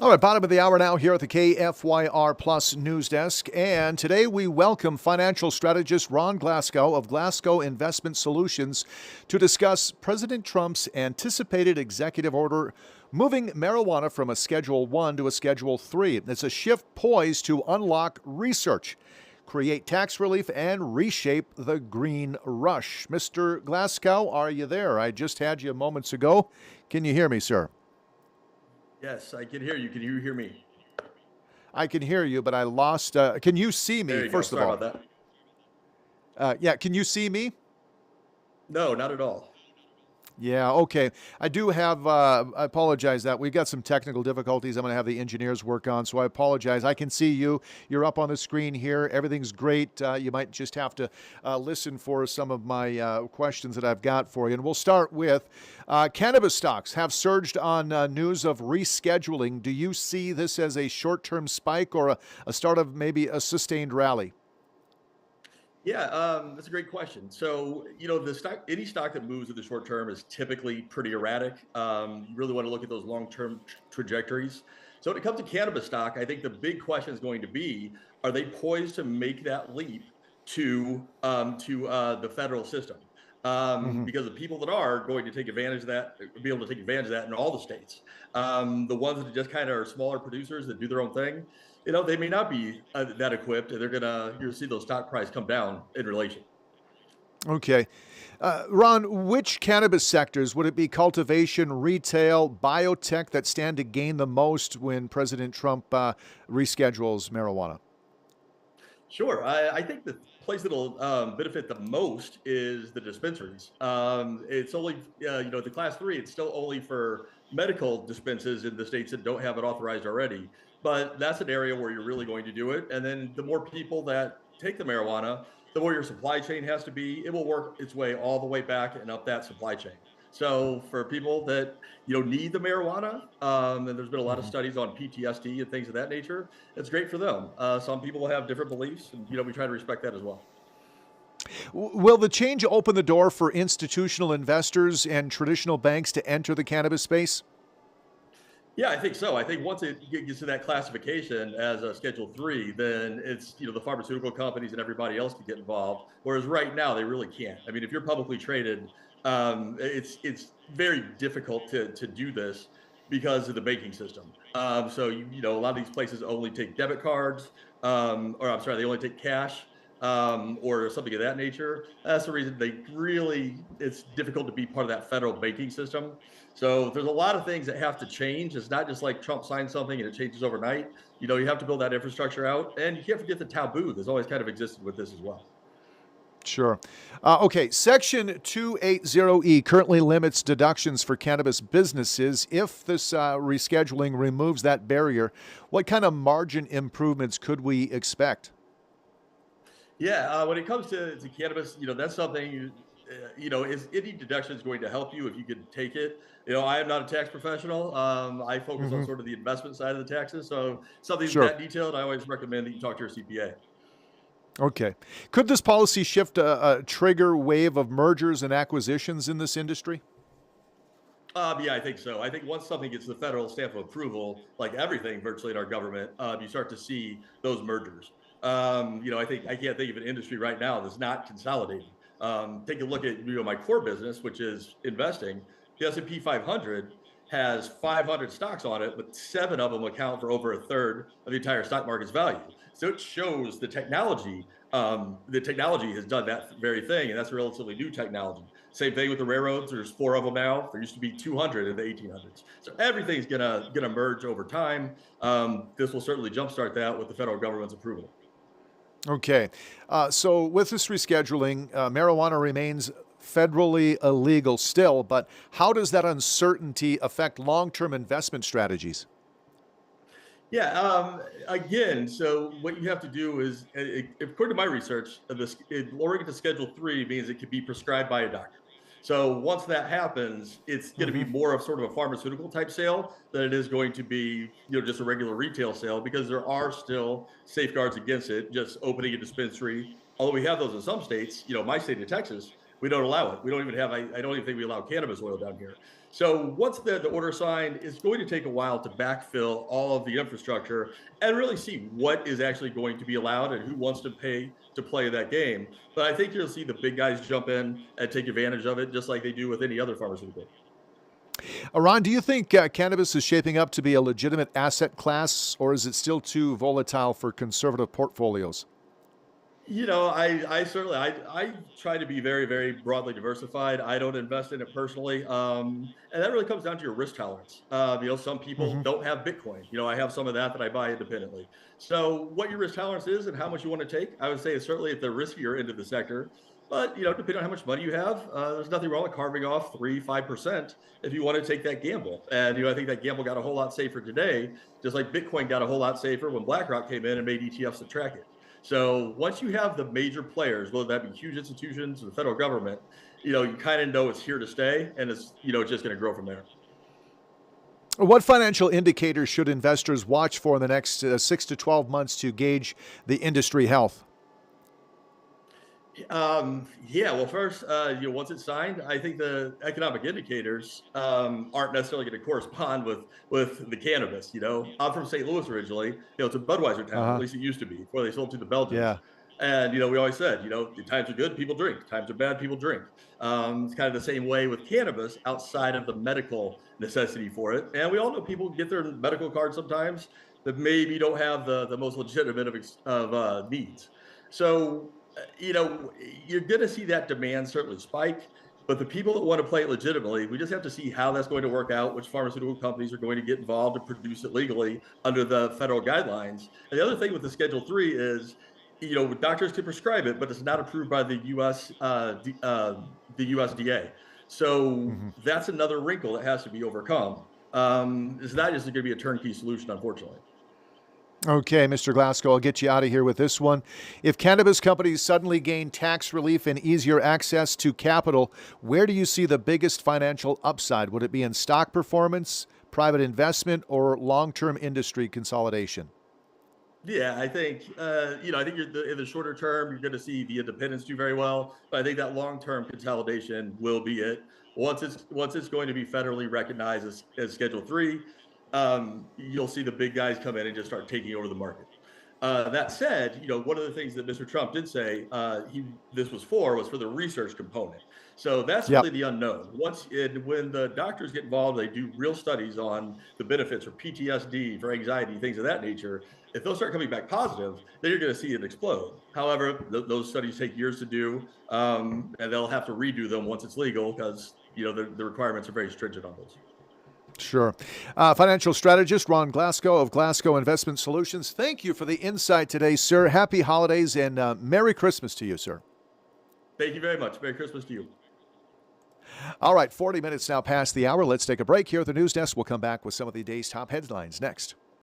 All right, bottom of the hour now here at the KFYR Plus News Desk. And today we welcome financial strategist Ron Glasgow of Glasgow Investment Solutions to discuss President Trump's anticipated executive order moving marijuana from a Schedule 1 to a Schedule 3. It's a shift poised to unlock research, create tax relief, and reshape the green rush. Mr. Glasgow, are you there? I just had you moments ago. Can you hear me, sir? Yes, I can hear you. Can you hear me? I can hear you, but I lost. Can you see me, There you go. first of Sorry all? about that. Yeah, can you see me? No, not at all. Yeah, okay. I do have, I apologize that we've got some technical difficulties I'm going to have the engineers work on, so I apologize. I can see you. You're up on the screen here. Everything's great. You might just have to listen for some of my questions that I've got for you. And we'll start with cannabis stocks have surged on news of rescheduling. Do you see this as a short term spike or a start of maybe a sustained rally? Yeah, that's a great question. So, the stock, any stock that moves in the short term is typically pretty erratic. You really want to look at those long-term trajectories. So, when it comes to cannabis stock, I think the big question is going to be: are they poised to make that leap to the federal system? Hmm. Because the people that are going to take advantage of that, be able to take advantage of that in all the states. The ones that just kind of are smaller producers that do their own thing, they may not be that equipped, and you'll see those stock price come down in relation. Okay. Ron, which cannabis sectors would it be cultivation, retail, biotech that stand to gain the most when President Trump reschedules marijuana? Sure. I think the place that'll benefit the most is the dispensaries. It's only, the class three, it's still only for medical dispenses in the states that don't have it authorized already. But that's an area where you're really going to do it. And then the more people that take the marijuana, the more your supply chain has to be. It will work its way all the way back and up that supply chain. So for people that need the marijuana, and there's been a lot of Mhm. studies on PTSD and things of that nature, it's great for them. Some people will have different beliefs, and we try to respect that as well. Will the change open the door for institutional investors and traditional banks to enter the cannabis space? Yeah, I think so. I think once it gets to that classification as a Schedule 3, then it's the pharmaceutical companies and everybody else can get involved. Whereas right now they really can't. I mean, if you're publicly traded, it's very difficult to do this because of the banking system. So a lot of these places only take debit cards, or I'm sorry, they only take cash. Or something of that nature. That's the reason it's difficult to be part of that federal banking system. So there's a lot of things that have to change. It's not just like Trump signed something and it changes overnight. You have to build that infrastructure out, and you can't forget the taboo that's always kind of existed with this as well. Sure. Okay, Section 280E currently limits deductions for cannabis businesses. If this rescheduling removes that barrier, what kind of margin improvements could we expect? Yeah, when it comes to cannabis, that's something is any deduction is going to help you if you can take it. I am not a tax professional. I focus on Hmm. sort of the investment side of the taxes. So something Sure. that detailed, I always recommend that you talk to your CPA. Okay. Could this policy shift a trigger wave of mergers and acquisitions in this industry? Yeah, I think so. I think once something gets the federal stamp of approval, like everything virtually in our government, you start to see those mergers. I can't think of an industry right now that's not consolidating. Take a look at my core business, which is investing. The S&P 500 has 500 stocks on it, but seven of them account for over a third of the entire stock market's value. So it shows the technology. The technology has done that very thing, and that's a relatively new technology. Same thing with the railroads. There's four of them now. There used to be 200 in the 1800s. So everything's gonna merge over time. This will certainly jumpstart that with the federal government's approval. Okay. So with this rescheduling, marijuana remains federally illegal still, but how does that uncertainty affect long term investment strategies? Yeah. Again, so what you have to do is, according to my research, lowering it to Schedule 3 means it can be prescribed by a doctor. So once that happens, it's going to be Hmm. more of sort of a pharmaceutical type sale than it is going to be, just a regular retail sale, because there are still safeguards against it. Just opening a dispensary, although we have those in some states, my state of Texas, we don't allow it. We don't even have. I don't even think we allow cannabis oil down here. So once the order signed, it's going to take a while to backfill all of the infrastructure and really see what is actually going to be allowed and who wants to pay to play that game. But I think you'll see the big guys jump in and take advantage of it, just like they do with any other pharmaceutical. Ron, do you think cannabis is shaping up to be a legitimate asset class, or is it still too volatile for conservative portfolios? I certainly I try to be very, very broadly diversified. I don't invest in it personally, and that really comes down to your risk tolerance. Some people Hmm. don't have Bitcoin. I have some of that I buy independently. So, what your risk tolerance is and how much you want to take, I would say is certainly at the riskier end of the sector. But depending on how much money you have, there's nothing wrong with carving off 3, 5% if you want to take that gamble. And I think that gamble got a whole lot safer today, just like Bitcoin got a whole lot safer when BlackRock came in and made ETFs to track it. So once you have the major players, whether that be huge institutions or the federal government, you kind of know it's here to stay, and it's just going to grow from there. What financial indicators should investors watch for in the next 6 to 12 months to gauge the industry health? Yeah. Well, first, once it's signed, I think the economic indicators aren't necessarily going to correspond with the cannabis. I'm from St. Louis originally. It's a Budweiser town, at Uh-huh. least it used to be, before they sold to the Belgians. Yeah. And we always said, the times are good, people drink. Times are bad, people drink. It's kind of the same way with cannabis outside of the medical necessity for it. And we all know people get their medical cards sometimes that maybe don't have the most legitimate of needs. So you're going to see that demand certainly spike. But the people that want to play it legitimately, we just have to see how that's going to work out, which pharmaceutical companies are going to get involved and produce it legally under the federal guidelines. And the other thing with the Schedule 3 is, doctors can prescribe it, but it's not approved by the the USDA. So Mhm. that's another wrinkle that has to be overcome. It's not just going to be a turnkey solution, unfortunately. Okay, Mr. Glasgow, I'll get you out of here with this one. If cannabis companies suddenly gain tax relief and easier access to capital, where do you see the biggest financial upside? Would it be in stock performance, private investment, or long-term industry consolidation? Yeah, I think in the shorter term, you're going to see the independents do very well, but I think that long-term consolidation will be it. Once it's going to be federally recognized as Schedule 3, you'll see the big guys come in and just start taking over the market. That said, one of the things that Mr. Trump did say this was for the research component. So that's Yep. really the unknown. When the doctors get involved, they do real studies on the benefits for PTSD, for anxiety, things of that nature. If those start coming back positive, then you're going to see it explode. However, those studies take years to do, and they'll have to redo them once it's legal because the requirements are very stringent on those. Sure. Financial strategist Ron Glasgow of Glasgow Investment Solutions. Thank you for the insight today, sir. Happy holidays and Merry Christmas to you, sir. Thank you very much. Merry Christmas to you. All right, 40 minutes now past the hour. Let's take a break here at the news desk. We'll come back with some of the day's top headlines next.